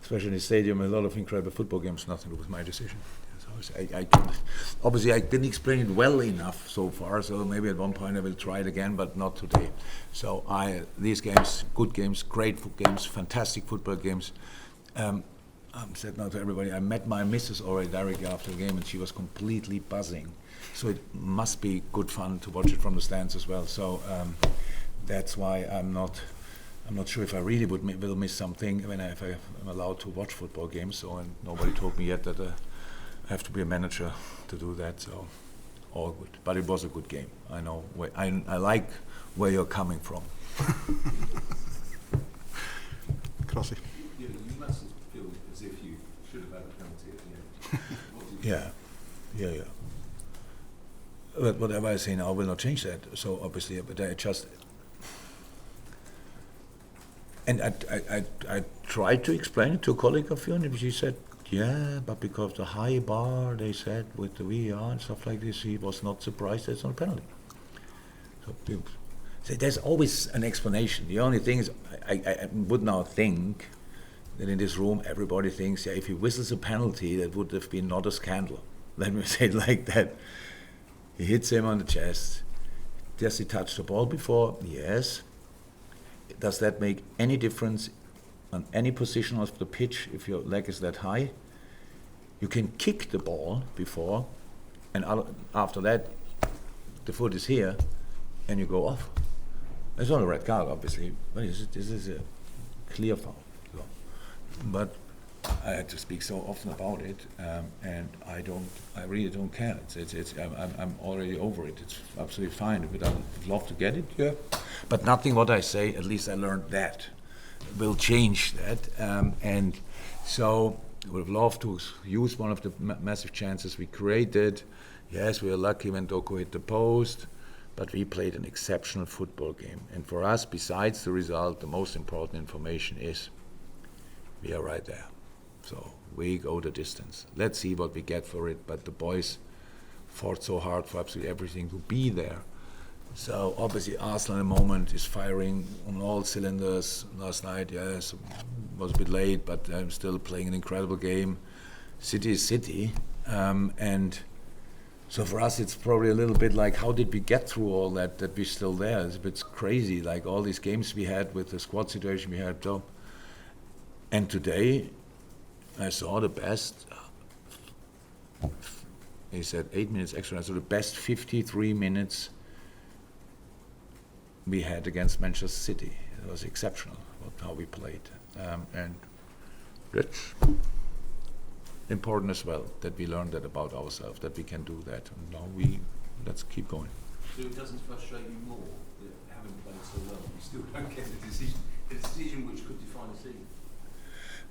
especially in the stadium, a lot of incredible football games, nothing to do with my decision. So obviously I didn't explain it well enough so far, so maybe at one point I will try it again, but not today. So these games, good games, great games, fantastic football games. I said now to everybody, I met my missus already directly after the game and she was completely buzzing. So it must be good fun to watch it from the stands as well. So that's why I'm not sure if I really will miss something if I'm allowed to watch football games. So, and nobody told me yet that I have to be a manager to do that. So all good. But it was a good game. I know I like where you're coming from. Crossi. You mustn't feel as if you should have had a penalty at the end. Yeah. But whatever I say now will not change that. So obviously, but I just. And I tried to explain it to a colleague of yours, and she said, yeah, but because the high bar, they said, with the VAR and stuff like this, he was not surprised that it's not a penalty. So there's always an explanation. The only thing is, I would now think that in this room, everybody thinks, yeah, if he whistles a penalty, that would have been not a scandal. Let me say it like that. He hits him on the chest. Does he touch the ball before? Yes. Does that make any difference on any position of the pitch if your leg is that high? You can kick the ball before, and after that, the foot is here, and you go off. It's not a red card, obviously, but this is a clear foul. So, but I had to speak so often about it, and I really don't care. I'm already over it. It's absolutely fine. But I'd love to get it, yeah. But nothing what I say, at least I learned that, will change that. And so I would have loved to use one of the massive chances we created. Yes, we were lucky when Doku hit the post, but we played an exceptional football game. And for us, besides the result, the most important information is we are right there. So we go the distance. Let's see what we get for it. But the boys fought so hard for absolutely everything to be there. So obviously Arsenal at the moment is firing on all cylinders. Last night, yes, was a bit late, but I'm still playing an incredible game. City is City. And so for us, it's probably a little bit like, how did we get through all that we're still there? It's a bit crazy, like all these games we had with the squad situation we had. So, and today, I saw the best, he said 8 minutes extra, so the best 53 minutes we had against Manchester City. It was exceptional how we played. And that's important as well, that we learned that about ourselves, that we can do that. And now let's keep going. So it doesn't frustrate you more that having played so well, you still don't get the decision which could define a season?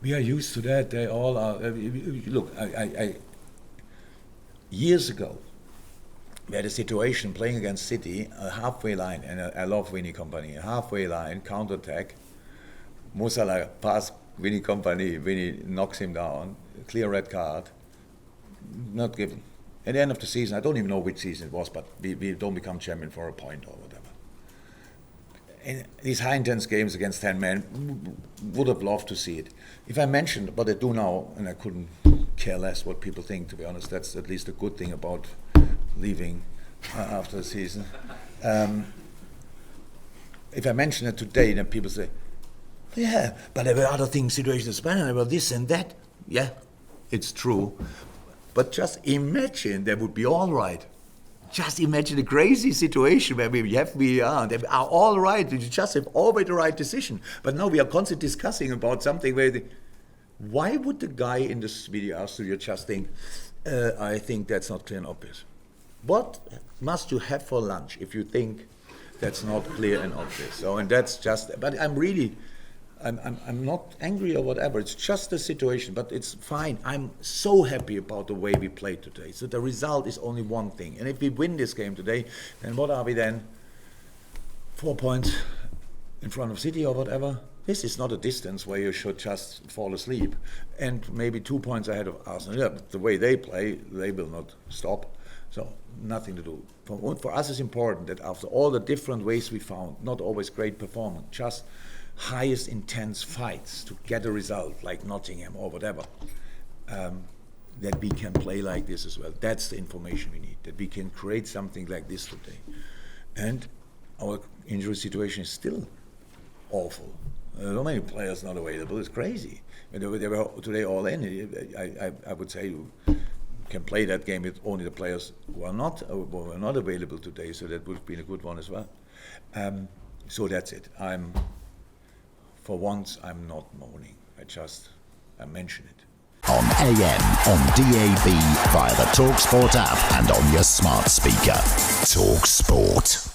We are used to that. They all are. Look, I years ago, we had a situation playing against City, a halfway line, and I love Winnie Kompany, a halfway line, counter-attack, Musala pass Winnie Kompany, Winnie knocks him down, clear red card, not given. At the end of the season, I don't even know which season it was, but we don't become champion for a point or whatever. And these high-intense games against 10 men, would have loved to see it. If I mentioned what I do now, and I couldn't care less what people think, to be honest, that's at least a good thing about leaving after the season. If I mention it today, then people say, yeah, but there were other things, situations in Spain, there were this and that. Yeah, it's true. But just imagine that would be all right. Just imagine a crazy situation where we have VAR, they are all right, you just have always the right decision. But now we are constantly discussing about something where why would the guy in this VAR studio just think, I think that's not clear and obvious? What must you have for lunch if you think that's not clear and obvious? So, and that's just, but I'm not angry or whatever, it's just a situation, but it's fine. I'm so happy about the way we played today. So the result is only one thing. And if we win this game today, then what are we then? 4 points in front of City or whatever? This is not a distance where you should just fall asleep. And maybe 2 points ahead of Arsenal. Yeah, the way they play, they will not stop. So nothing to do. For us it's important that after all the different ways we found, not always great performance, just highest intense fights to get a result, like Nottingham or whatever, that we can play like this as well. That's the information we need, that we can create something like this today. And our injury situation is still awful. So many players not available. It's crazy. And they were today all in. I would say you can play that game with only the players who are not available today. So that would have been a good one as well. So that's it. For once, I'm not moaning. I mention it. On AM, on DAB, via the talkSPORT app and on your smart speaker. talkSPORT.